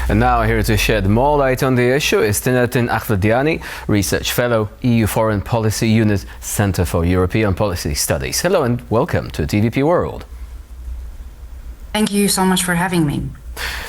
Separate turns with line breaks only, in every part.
And now here to shed more light on the issue is Tinatin Akhvediani, Research Fellow, EU Foreign Policy Unit, Centre for European Policy Studies. Hello and welcome to TVP World.
Thank you so much for having me.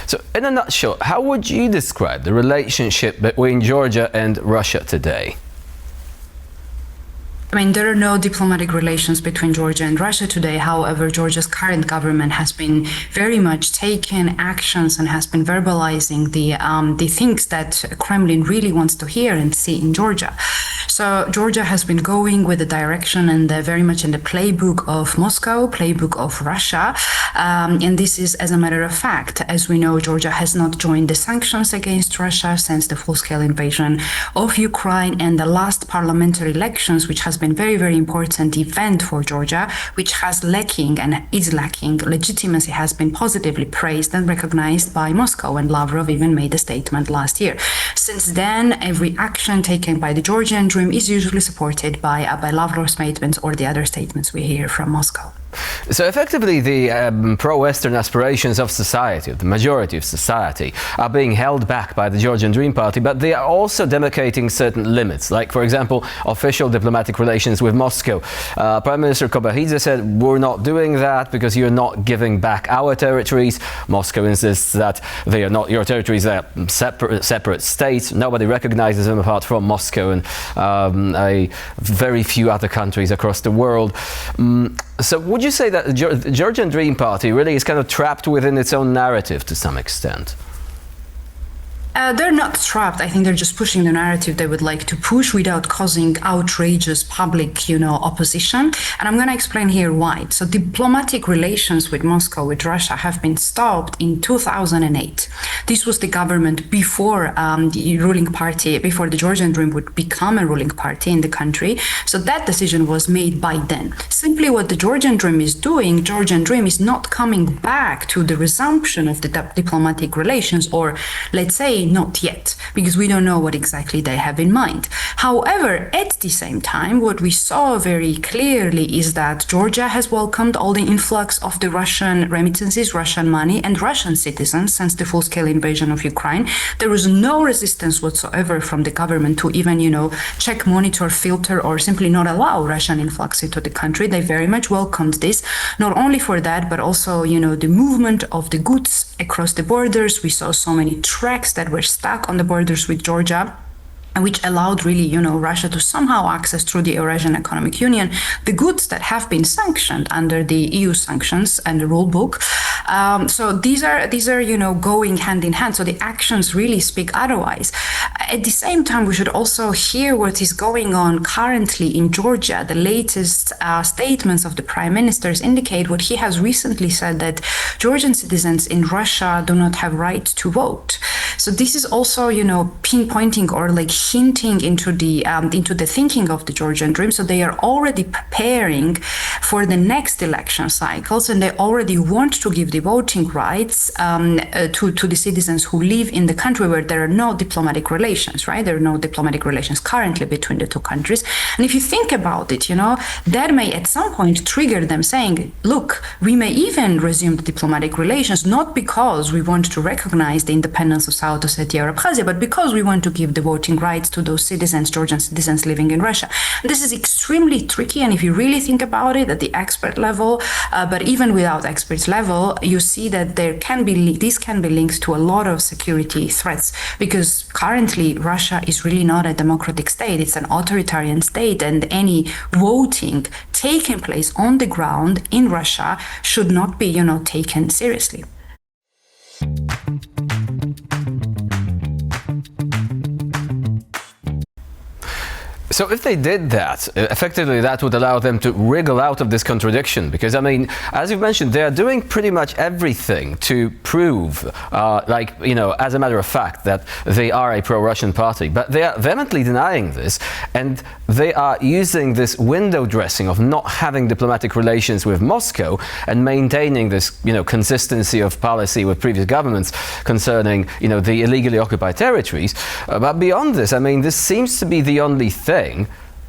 So, in a nutshell, how would you describe the relationship between Georgia and Russia today?
I mean, there are no diplomatic relations between Georgia and Russia today. However, Georgia's current government has been very much taking actions and has been verbalizing the things that Kremlin really wants to hear and see in Georgia. So Georgia has been going with the direction and very much in the playbook of Moscow, playbook of Russia. And this is, as a matter of fact, as we know, Georgia has not joined the sanctions against Russia since the full-scale invasion of Ukraine and the last parliamentary elections, which has been very, very important event for Georgia, which has lacking and is lacking legitimacy, has been positively praised and recognized by Moscow, and Lavrov even made a statement last year. Since then, every action taken by the Georgian Dream is usually supported by Lavrov's statements or the other statements we hear from Moscow.
So effectively the pro-Western aspirations of society, of the majority of society, are being held back by the Georgian Dream Party, but they are also demarcating certain limits, like, for example, official diplomatic relations with Moscow. Prime Minister Kobachidze said, we're not doing that because you're not giving back our territories. Moscow insists that they are not your territories, they are separate states. Nobody recognizes them apart from Moscow and a very few other countries across the world. So would you say that the Georgian Dream Party really is kind of trapped within its own narrative to some extent?
They're not trapped. I think they're just pushing the narrative they would like to push without causing outrageous public, opposition. And I'm going to explain here why. So diplomatic relations with Moscow, with Russia, have been stopped in 2008. This was the government before the ruling party, before the Georgian Dream would become a ruling party in the country. So that decision was made by then. Simply what the Georgian Dream is doing, Georgian Dream is not coming back to the resumption of the diplomatic relations, or let's say not yet, because we don't know what exactly they have in mind. However, at the same time, what we saw very clearly is that Georgia has welcomed all the influx of the Russian remittances, Russian money, and Russian citizens since the full-scale invasion of Ukraine. There was no resistance whatsoever from the government to even, check, monitor, filter, or simply not allow Russian influx into the country. They very much welcomed this, not only for that, but also, the movement of the goods across the borders. We saw so many trucks that were stuck on the borders with Georgia, which allowed really, Russia to somehow access through the Eurasian Economic Union the goods that have been sanctioned under the EU sanctions and the rule book. So these are going hand in hand. So the actions really speak otherwise. At the same time, we should also hear what is going on currently in Georgia. The latest statements of the prime ministers indicate what he has recently said, that Georgian citizens in Russia do not have right to vote. So this is also, pinpointing or hinting into the thinking of the Georgian Dream. So they are already preparing for the next election cycles, and they already want to give the voting rights to the citizens who live in the country where there are no diplomatic relations, right? There are no diplomatic relations currently between the two countries. And if you think about it, that may at some point trigger them saying, look, we may even resume the diplomatic relations, not because we want to recognize the independence of South Ossetia or Abkhazia, but because we want to give the voting rights to those citizens, Georgian citizens living in Russia. This is extremely tricky, and if you really think about it at the expert level, but even without experts level, you see that these can be linked to a lot of security threats, because currently Russia is really not a democratic state. It's an authoritarian state, and any voting taking place on the ground in Russia should not be, taken seriously.
So if they did that, effectively that would allow them to wriggle out of this contradiction, because, as you mentioned, they are doing pretty much everything to prove, as a matter of fact, that they are a pro-Russian party. But they are vehemently denying this, and they are using this window dressing of not having diplomatic relations with Moscow and maintaining this, consistency of policy with previous governments concerning, the illegally occupied territories. But beyond this, this seems to be the only thing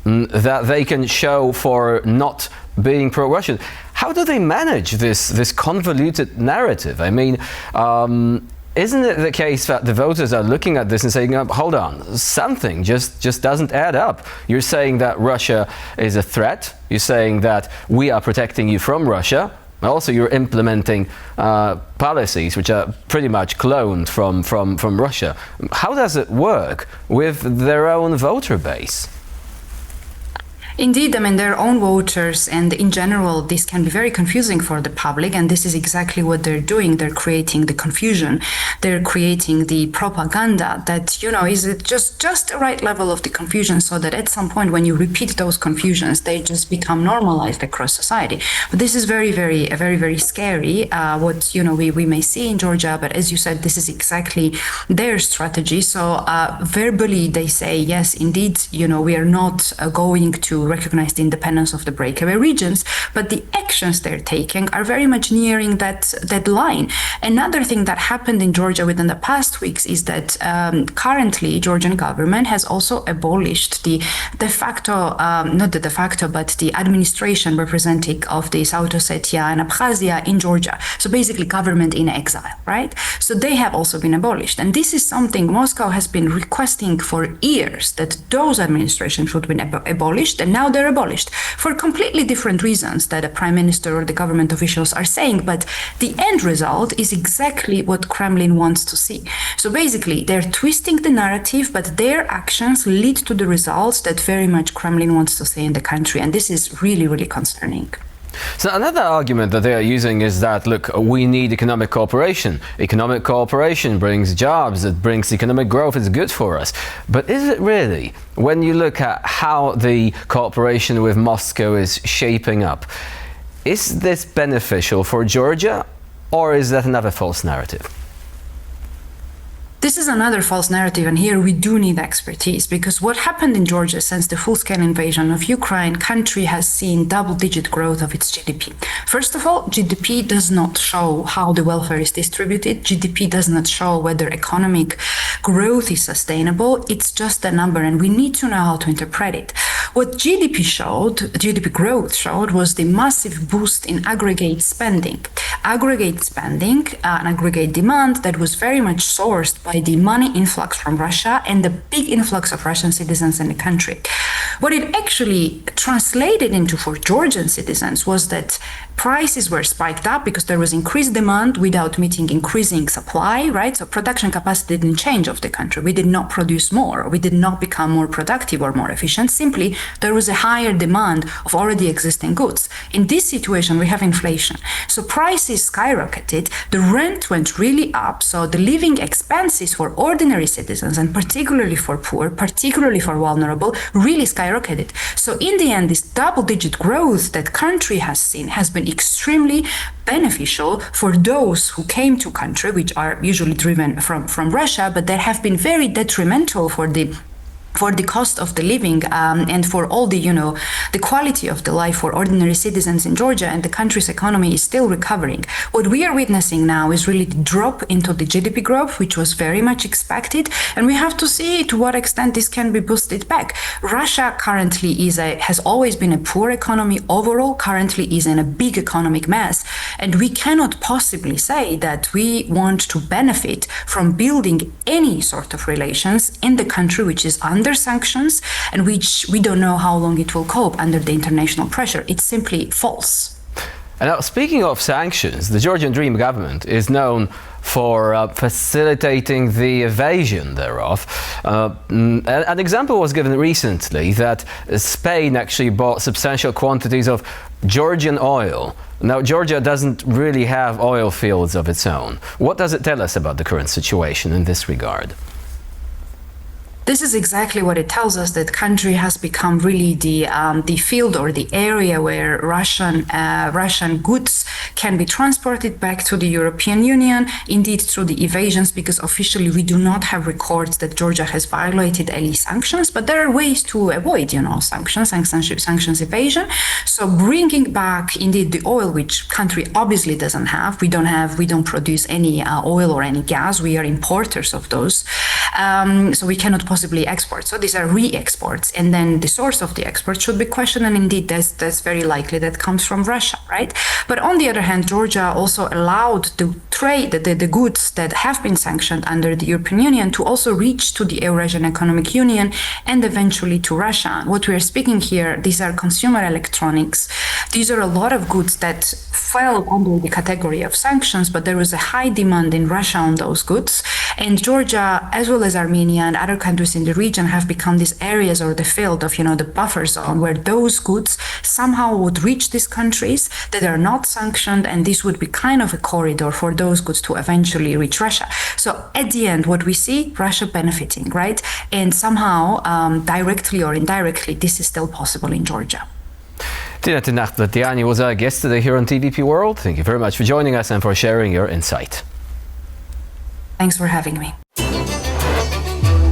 that they can show for not being pro-Russian. How do they manage this convoluted narrative? isn't it the case that the voters are looking at this and saying, hold on, something just doesn't add up? You're saying that Russia is a threat. You're saying that we are protecting you from Russia. Also, you're implementing policies which are pretty much cloned from Russia. How does it work with their own voter base?
Indeed, I mean, their own voters, and in general, this can be very confusing for the public, and this is exactly what they're doing. They're creating the confusion. They're creating the propaganda that, is just the right level of the confusion, so that at some point when you repeat those confusions, they just become normalized across society. But this is very, very scary, what, we may see in Georgia, but as you said, this is exactly their strategy. So verbally, they say, yes, indeed, we are not going to recognize the independence of the breakaway regions, but the actions they're taking are very much nearing that line. Another thing that happened in Georgia within the past weeks is that currently Georgian government has also abolished the de facto, not the de facto, but the administration representative of the South Ossetia and Abkhazia in Georgia. So basically government in exile, right? So they have also been abolished. And this is something Moscow has been requesting for years, that those administrations should be abolished, and now they're abolished for completely different reasons that a prime minister or the government officials are saying, but the end result is exactly what Kremlin wants to see. So basically, they're twisting the narrative, but their actions lead to the results that very much Kremlin wants to see in the country, and this is really, really concerning.
So another argument that they are using is that, look, we need economic cooperation. Economic cooperation brings jobs, it brings economic growth, it's good for us. But is it really? When you look at how the cooperation with Moscow is shaping up, is this beneficial for Georgia, or is that another false narrative?
This is another false narrative, and here we do need expertise, because what happened in Georgia since the full-scale invasion of Ukraine, country has seen double-digit growth of its GDP. First of all, GDP does not show how the welfare is distributed. GDP does not show whether economic growth is sustainable. It's just a number, and we need to know how to interpret it. What GDP growth showed, was the massive boost in aggregate spending. Aggregate spending, and aggregate demand that was very much sourced by the money influx from Russia and the big influx of Russian citizens in the country. What it actually translated into for Georgian citizens was that prices were spiked up because there was increased demand without meeting increasing supply, right? So production capacity didn't change of the country. We did not produce more. We did not become more productive or more efficient. Simply, there was a higher demand of already existing goods. In this situation, we have inflation. So prices skyrocketed. The rent went really up. So the living expenses for ordinary citizens, and particularly for poor, particularly for vulnerable, really skyrocketed. So in the end, this double-digit growth that country has seen has been extremely beneficial for those who came to country, which are usually driven from Russia, but they have been very detrimental for the cost of the living, and for all the, the quality of the life for ordinary citizens in Georgia, and the country's economy is still recovering. What we are witnessing now is really the drop into the GDP growth, which was very much expected, and we have to see to what extent this can be boosted back. Russia currently has always been a poor economy overall, currently is in a big economic mess, and we cannot possibly say that we want to benefit from building any sort of relations in the country which is under sanctions, and which we don't know how long it will cope under the international pressure. It's simply false.
And now, speaking of sanctions, the Georgian Dream government is known for facilitating the evasion thereof. An example was given recently that Spain actually bought substantial quantities of Georgian oil. Now, Georgia doesn't really have oil fields of its own. What does it tell us about the current situation in this regard?
This is exactly what it tells us, that country has become really the field or the area where Russian goods can be transported back to the European Union, indeed through the evasions, because officially we do not have records that Georgia has violated any sanctions, but there are ways to avoid, sanctions evasion. So bringing back indeed the oil, which country obviously doesn't have. We don't produce any oil or any gas. We are importers of those. So we cannot possibly exports. So these are re-exports, and then the source of the export should be questioned, and indeed that's very likely that comes from Russia, right? But on the other hand, Georgia also allowed the trade, the goods that have been sanctioned under the European Union to also reach to the Eurasian Economic Union and eventually to Russia. What we are speaking here, these are consumer electronics. These are a lot of goods that fell under the category of sanctions, but there was a high demand in Russia on those goods. And Georgia, as well as Armenia and other countries in the region, have become these areas or the field of, the buffer zone where those goods somehow would reach these countries that are not sanctioned, and this would be kind of a corridor for those goods to eventually reach Russia. So at the end, what we see, Russia benefiting, right? And somehow, directly or indirectly, this is still possible in Georgia.
Tina Nacht-Platiani was our guest today here on TVP World. Thank you very much for joining us and for sharing your insight.
Thanks for having me.